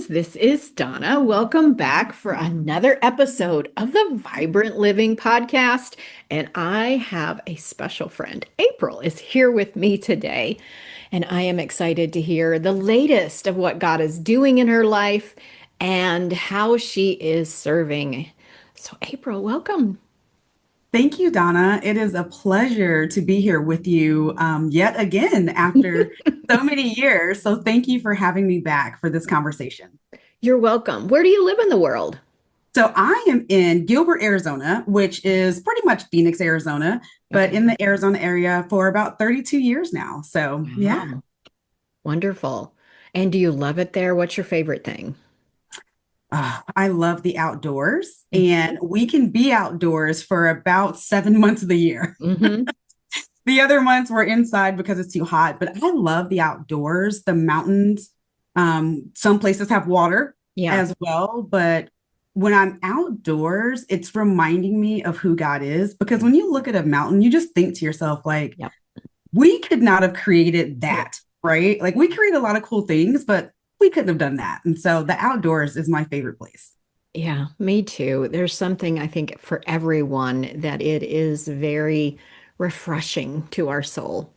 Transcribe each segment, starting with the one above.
friends. This is Donna. Welcome back for another episode of the Vibrant Living podcast. And I have a special friend. April is here with me today. And I am excited to hear the latest of what God is doing in her life and how she is serving. So, April, welcome. Thank you, Donna. It is a pleasure to be here with you yet again after so many years. So, thank you for having me back for this conversation. You're welcome. Where do you live in the world? So, I am in Gilbert, Arizona, which is pretty much Phoenix, Arizona, but Okay. in the Arizona area for about 32 years now. So, yeah. Wow. Wonderful. And do you love it there? What's your favorite thing? I love the outdoors, and we can be outdoors for about 7 months of the year. Mm-hmm. The other months we're inside because it's too hot, but I love the outdoors, the mountains. Some places have water Yeah. as well, but when I'm outdoors, it's reminding me of who God is. Because when you look at a mountain, you just think to yourself, like, Yep. we could not have created Yeah. that, right? Like, we create a lot of cool things, but we couldn't have done that. And so the outdoors is my favorite place. Yeah, me too. There's something I think for everyone that it is very refreshing to our soul.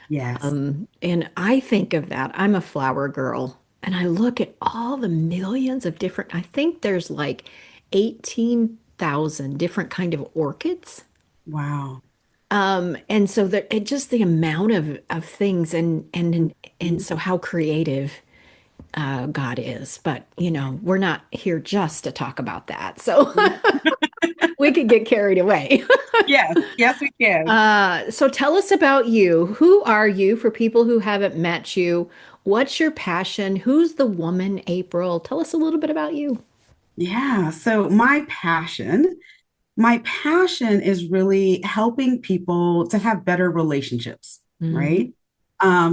Yes. And I think of that. I'm a flower girl, and I look at all the millions of different, I think there's like 18,000 different kind of orchids. Wow. And so that it just the amount of things and so how creative God is. But we're not here just to talk about that. So we could get carried away. Yes. Yes, we can. So tell us about you. Who are you for people who haven't met you? What's your passion? Who's the woman, April? Tell us a little bit about you. Yeah. So my passion is really helping people to have better relationships, Hmm. right?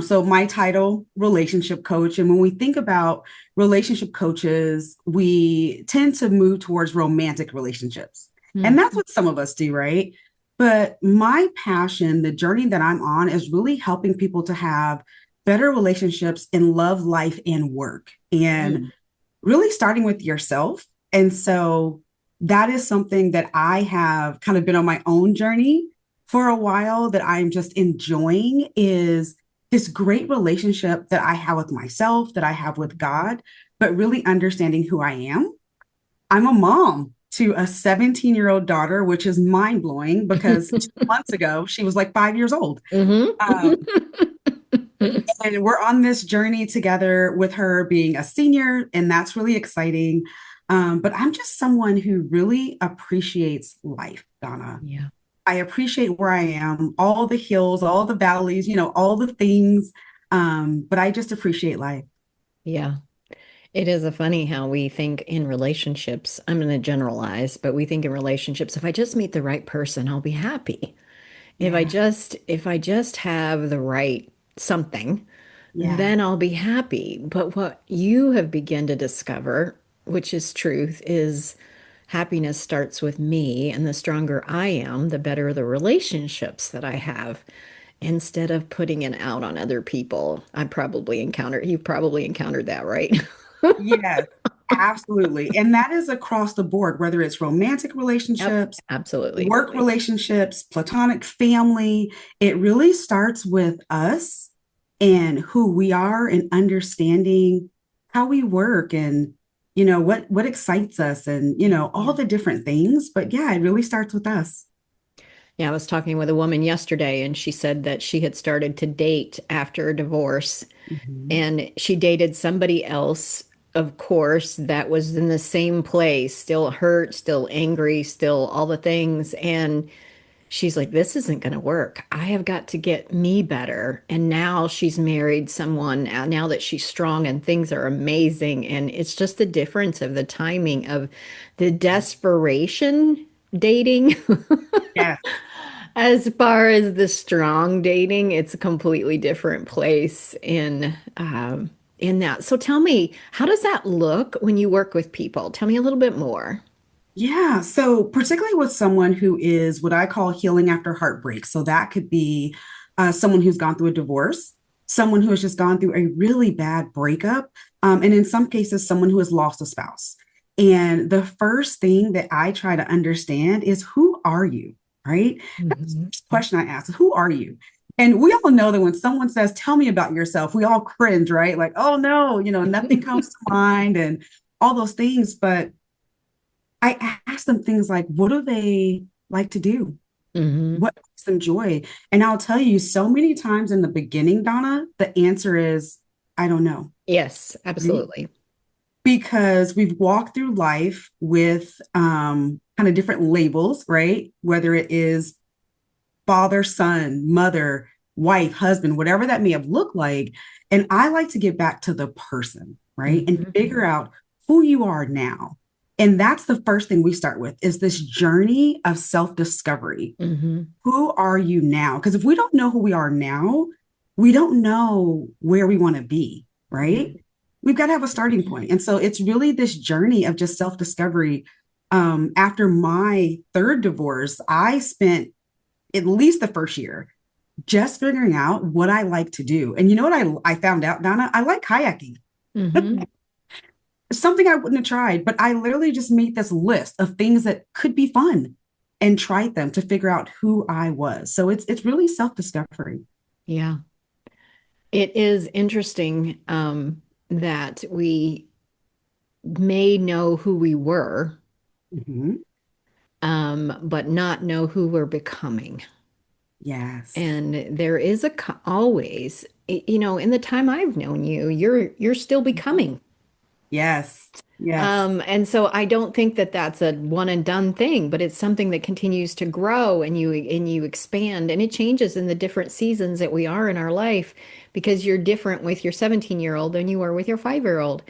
So my title, relationship coach. And when we think about relationship coaches, we tend to move towards romantic relationships. And that's what some of us do, right? But my passion, the journey that I'm on, is really helping people to have better relationships in love, life, and work. And Hmm. really starting with yourself. And so that is something that I have kind of been on my own journey for a while that I'm just enjoying is this great relationship that I have with myself, that I have with God, but really understanding who I am. I'm a mom to a 17-year-old daughter, which is mind blowing because 2 months ago she was like 5 years old. Hmm. Um, and we're on this journey together with her being a senior, and that's really exciting. But I'm just someone who really appreciates life, Donna. Yeah. I appreciate where I am, all the hills, all the valleys, all the things. But I just appreciate life. Yeah. It is a funny how we think in relationships. I'm going to generalize, but we think in relationships, if I just meet the right person, I'll be happy. Yeah, If I just have the right something, yeah, then I'll be happy. But what you have begun to discover, which is truth, is happiness starts with me, and the stronger I am, the better the relationships that I have. Instead of putting it out on other people, you've probably encountered that, right? yes, absolutely. And that is across the board, whether it's romantic Yep, relationships, absolutely. work relationships, platonic family. It really starts with us and who we are and understanding how we work and what excites us and all Yeah. the different things. But yeah, it really starts with us. Yeah, I was talking with a woman yesterday, and she said that she had started to date after a divorce, Mhm. and she dated somebody else, of course, that was in the same place, still hurt, still angry, still all the things. And she's like, this isn't going to work. I have got to get me better. And now she's married someone, now that she's strong and things are amazing. And it's just the difference of the timing of the desperation dating. Yes. As far as the strong dating, it's a completely different place in that. So tell me, how does that look when you work with people? Tell me a little bit more. Yeah. So, particularly with someone who is what I call healing after heartbreak. So, that could be someone who's gone through a divorce, someone who has just gone through a really bad breakup, and in some cases, someone who has lost a spouse. And the first thing that I try to understand is, who are you? Right? That's the Mhm. first question I ask: who are you? And we all know that when someone says, tell me about yourself, we all cringe, right? Like, oh no, nothing comes to mind and all those things. But I ask them things like, what do they like to do? Mhm. What brings them joy? And I'll tell you, so many times in the beginning, Donna, the answer is, I don't know. Yes, Right? absolutely. Because we've walked through life with kind of different labels, right? Whether it is father, son, mother, wife, husband, whatever that may have looked like. And I like to get back to the person, right? And Mhm. figure out who you are now. And that's the first thing we start with, is this journey of self-discovery. Mhm. Who are you now? Because if we don't know who we are now, we don't know where we want to be, right? We've got to have a starting point. And so it's really this journey of just self-discovery. After my third divorce, I spent at least the first year just figuring out what I like to do. And you know what I found out, Donna? I like kayaking. Mhm. Something I wouldn't have tried, but I literally just made this list of things that could be fun and tried them to figure out who I was. So it's really self-discovery. Yeah. It is interesting that we may know who we were, Mhm. but not know who we're becoming. Yes. And there is always, in the time I've known you, you're still Mhm. becoming. Yes. Yes. And so I don't think that that's a one and done thing, but it's something that continues to grow and you expand and it changes in the different seasons that we are in our life because you're different with your 17-year-old than you are with your 5-year-old.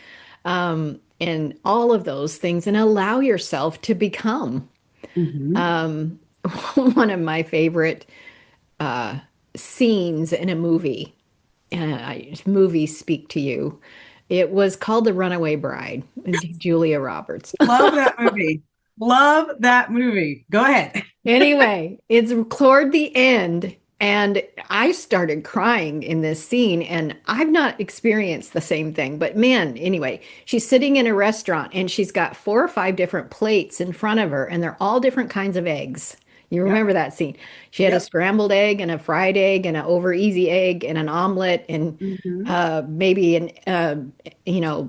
And all of those things and allow yourself to become. Hmm. Um, one of my favorite scenes in a movie, movies speak to you. It was called The Runaway Bride with Julia Roberts. Love that movie. Love that movie. Go ahead. Anyway, it's toward the end, and I started crying in this scene, and I've not experienced the same thing. But man, anyway, she's sitting in a restaurant and she's got 4 or 5 different plates in front of her, and they're all different kinds of eggs. You Yep. remember that scene? She had a Yep. scrambled egg and a fried egg and an over easy egg and an omelet and Hmm. maybe you know,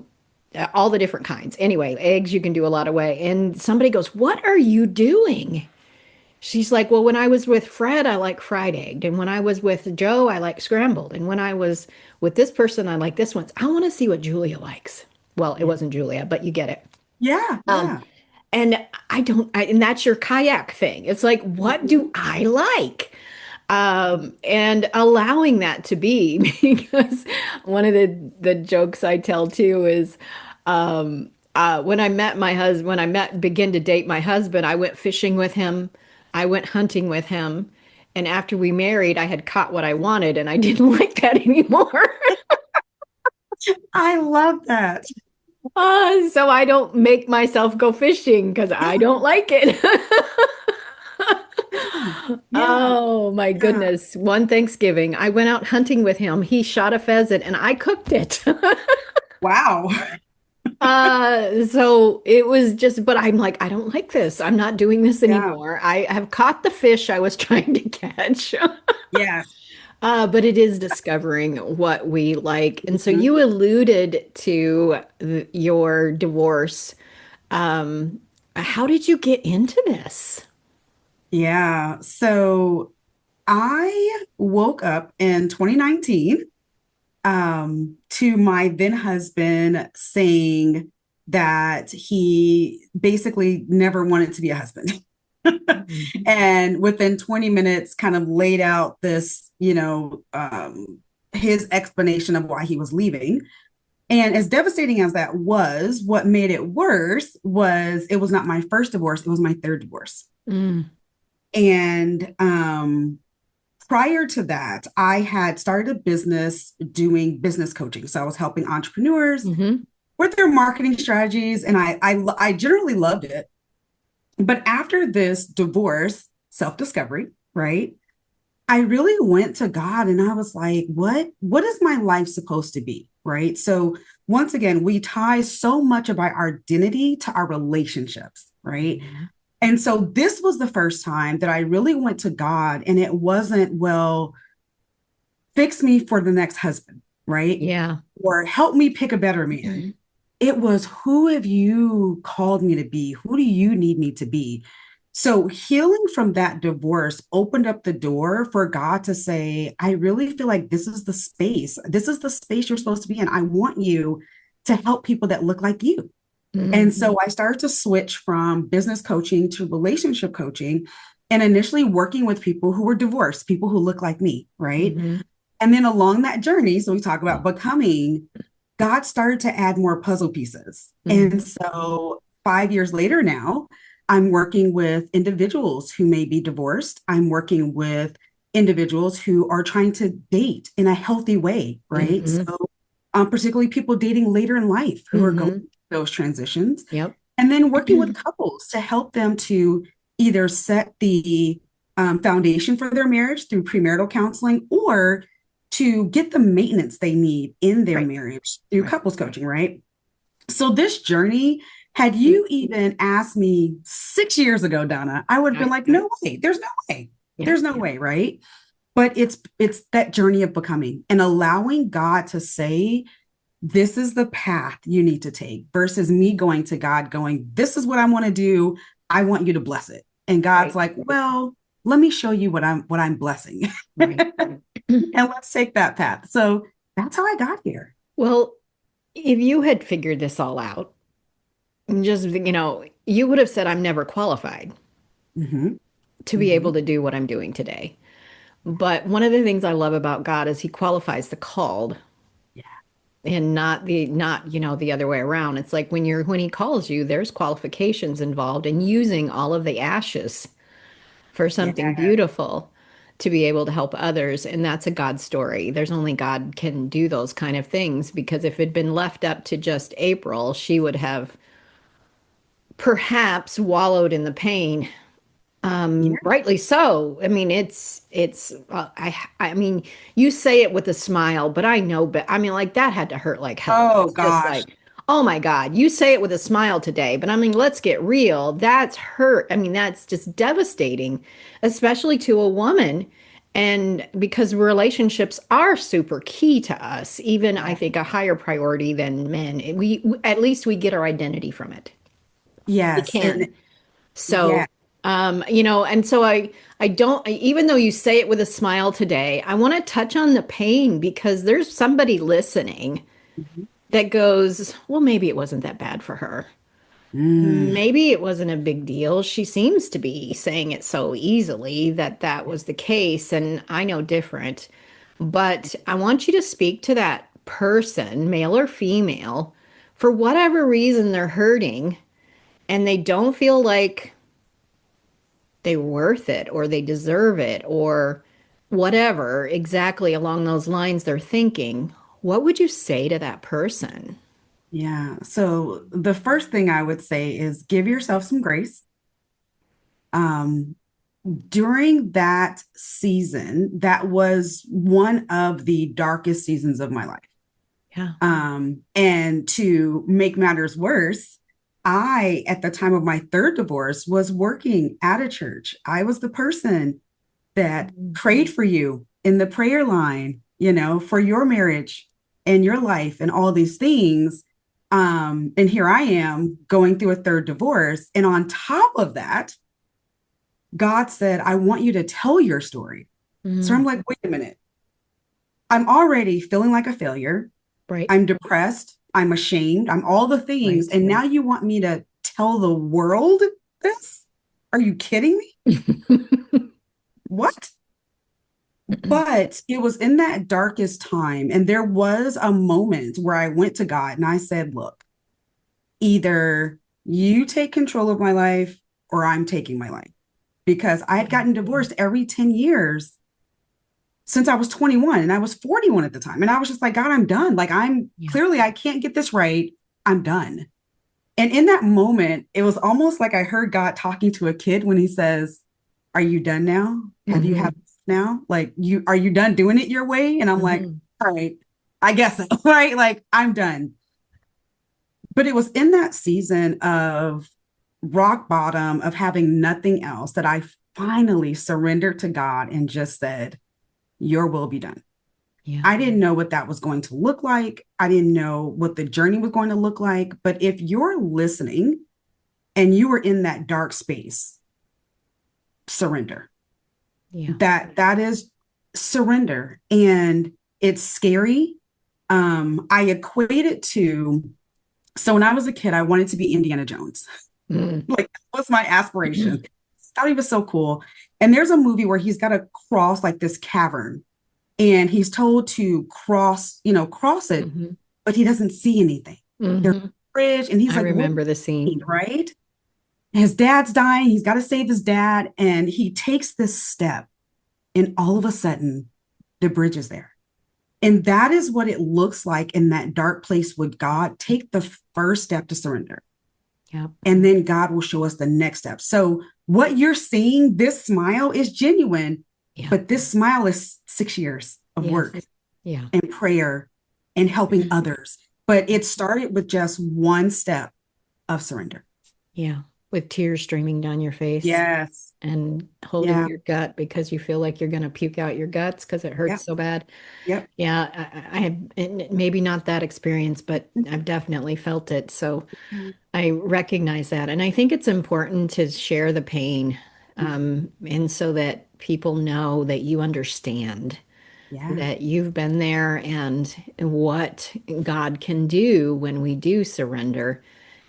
all the different kinds. Anyway, eggs you can do a lot of way. And somebody goes, "What are you doing?" She's like, well, when I was with Fred, I like fried egg. And when I was with Joe, I like scrambled. And when I was with this person, I like this one. I want to see what Julia likes. Well, it Yeah. wasn't Julia, but you get it. Yeah. Um, Yeah. and and that's your kayak thing. It's like, what do Mhm. I like? And allowing that to be, because one of the jokes I tell too is, when I met my husband, when I begin to date my husband, I went fishing with him, I went hunting with him, and after we married, I had caught what I wanted, and I didn't like that anymore. I love that. So I don't make myself go fishing because I Yeah. don't like it. Yeah. Yeah. Oh my Yeah. goodness. One Thanksgiving, I went out hunting with him. He shot a pheasant and I cooked it. Wow. So it was just, but I'm like, I don't like this. I'm not doing this Yeah. anymore. I have caught the fish I was trying to catch. Yes. But it is discovering what we like. And so Mhm. you alluded to your divorce. Um, how did you get into this? Yeah. So I woke up in 2019 to my then husband saying that he basically never wanted to be a husband. Mhm. And within 20 minutes, kind of laid out this, his explanation of why he was leaving. And as devastating as that was, what made it worse was it was not my first divorce, it was my third divorce. Mm. And prior to that, I had started a business doing business coaching. So I was helping entrepreneurs Hmm. with their marketing strategies, and I generally loved it. But after this divorce, self discovery, right? I really went to God and I was like, what is my life supposed to be? Right. So once again, we tie so much of our identity to our relationships, right? Mhm. And so this was the first time that I really went to God, and it wasn't, well, fix me for the next husband, right? Yeah. Or help me pick a better man. It was, who have you called me to be? Who do you need me to be? So healing from that divorce opened up the door for God to say, I really feel like this is the space. This is the space you're supposed to be in. I want you to help people that look like you. And Mhm. so I started to switch from business coaching to relationship coaching, and initially working with people who were divorced, people who look like me, right? Mhm. And then along that journey, so we talk about becoming, God started to add more puzzle pieces. And Mhm. so 5 years later now, I'm working with individuals who may be divorced. I'm working with individuals who are trying to date in a healthy way, right? Mhm. So, particularly people dating later in life who are going Mhm. through those transitions. Yep. And then working with couples to help them to either set the foundation for their marriage through premarital counseling, or to get the maintenance they need in their Right. marriage through Right. couples coaching, right? So this journey, had you even asked me 6 years ago, Donna, I would have been Right. like, no way, there's no way, Yeah. there's no way, right? But it's that journey of becoming and allowing God to say, this is the path you need to take, versus me going to God going, this is what I want to do. I want you to bless it. And God's Right. like, well, let me show you what I'm blessing. Right. And let's take that path. So that's how I got here. Well, if you had figured this all out, just, you would have said, I'm never qualified Hmm. to be Hmm. able to do what I'm doing today. But one of the things I love about God is he qualifies the called Yeah. and not the other way around. It's like when he calls you, there's qualifications involved in using all of the ashes for Yeah. something beautiful to be able to help others. And that's a God story. There's only God can do those kind of things because if it'd been left up to just April, she would have perhaps wallowed in the pain. Yeah. Rightly so. I mean, I mean, you say it with a smile, but I know, but I mean, like that had to hurt like hell. Oh It's just gosh. like, oh my God, you say it with a smile today, but I mean, let's get real. That's hurt. I mean, that's just devastating, especially to a woman. And because relationships are super key to us, even I Yeah. think a higher priority than men. At least we get our identity from it. We Yes. can. And So, yeah. and so I don't, even though you say it with a smile today, I want to touch on the pain because there's somebody listening Mhm. that goes, well, maybe it wasn't that bad for her. Mm. Maybe it wasn't a big deal. She seems to be saying it so easily that that was the case, and I know different. But I want you to speak to that person, male or female, for whatever reason they're hurting and they don't feel like they're worth it or they deserve it or whatever exactly along those lines they're thinking, what would you say to that person? Yeah. So the first thing I would say is give yourself some grace. Um, During that season, that was one of the darkest seasons of my life. Yeah. And to make matters worse, I, at the time of my third divorce, was working at a church. I was the person that Mhm. prayed for you in the prayer line, for your marriage and your life and all these things. And here I am going through a third divorce. And on top of that, God said, I want you to tell your story. So I'm Mhm. like, wait a minute. I'm already feeling like a failure. Right. I'm depressed. I'm ashamed. I'm all the things. Right. And now you want me to tell the world this? Are you kidding me? What? But it was in that darkest time. And there was a moment where I went to God and I said, look, either you take control of my life or I'm taking my life. Because I had Yeah. gotten divorced every 10 years since I was 21 and I was 41 at the time. And I was just like, God, I'm done. Like, Yeah. I can't get this right. I'm done. And in that moment, it was almost like I heard God talking to a kid when he says, are you done now? Have you had Mhm. now? Like, are you done doing it your way? And I'm like, Mhm. all right, I guess so, right? Like, I'm done. But it was in that season of rock bottom, of having nothing else, that I finally surrendered to God and just said, your will be done. Yeah. I didn't know what that was going to look like. I didn't know what the journey was going to look like. But if you're listening and you were in that dark space, surrender. Yeah. That is surrender. And it's scary. I equate it to, so when I was a kid, I wanted to be Indiana Jones. Mm. Like, that was my aspiration. Thought he was so cool. And there's a movie where he's got to cross like this cavern, and he's told to cross it, Hmm. but he doesn't see anything. There's Hmm. a bridge, and he's I like, what remember the do you scene. need, right? His dad's dying. He's got to save his dad. And he takes this step, and all of a sudden, the bridge is there. And that is what it looks like in that dark place with God. Take the first step to surrender, Yeah. and then God will show us the next step. So, what you're seeing, this smile is genuine, Yeah. but this smile is 6 years of work Yes. Yeah. and prayer and helping others. But it started with just one step of surrender. Yeah. With tears streaming down your face Yes. and holding Yeah. your gut because you feel like you're going to puke out your guts because it hurts Yep. so bad. Yep. Yeah. I have and maybe not that experience, but I've definitely felt it. So I recognize that. And I think it's important to share the pain, and so that people know that you understand, Yeah. that you've been there and what God can do when we do surrender.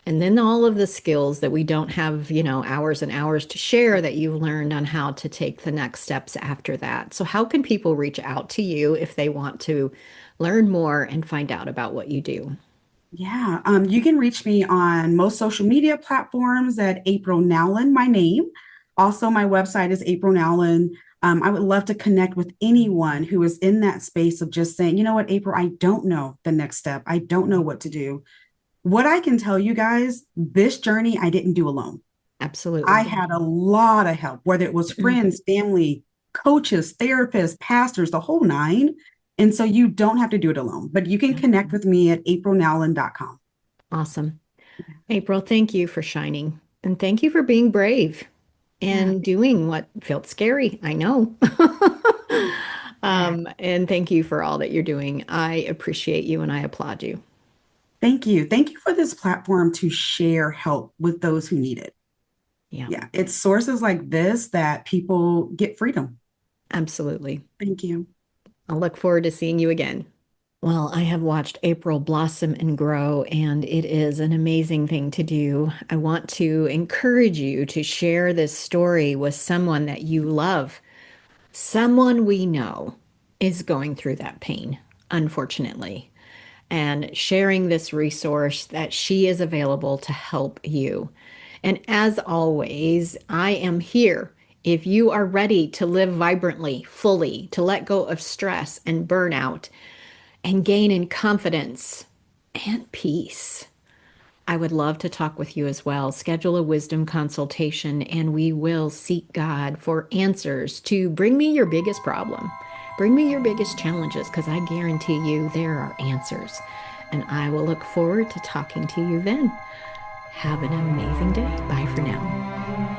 And then all of the skills that we don't have, hours and hours to share, that you've learned on how to take the next steps after that. So, how can people reach out to you if they want to learn more and find out about what you do? Yeah. You can reach me on most social media platforms at April Nowlin, my name. Also, my website is April Nowlin. I would love to connect with anyone who is in that space of just saying, you know what, April, I don't know the next step. I don't know what to do. What I can tell you guys, this journey I didn't do alone. I Absolutely. had a lot of help, whether it was friends, family, coaches, therapists, pastors, the whole nine. And so you don't have to do it alone, but you can Yeah. connect with me at aprilnowlin.com. Awesome. April, thank you for shining. And thank you for being brave Yeah. and doing what felt scary. I know. Yeah. And thank you for all that you're doing. I appreciate you and I applaud you. Thank you. Thank you for this platform to share help with those who need it. Yeah, Yeah. It's sources like this that people get freedom. absolutely. Thank you. I'll look forward to seeing you again. Well, I have watched April blossom and grow, and it is an amazing thing to do. I want to encourage you to share this story with someone that you love. Someone we know is going through that pain, unfortunately, and sharing this resource that she is available to help you. And as always, I am here if you are ready to live vibrantly, fully, to let go of stress and burnout and gain in confidence and peace. I would love to talk with you as well. Schedule a wisdom consultation and we will seek God for answers to bring me your biggest problem. Bring me your biggest challenges because I guarantee you there are answers. And I will look forward to talking to you then. Have an amazing day. Bye for now.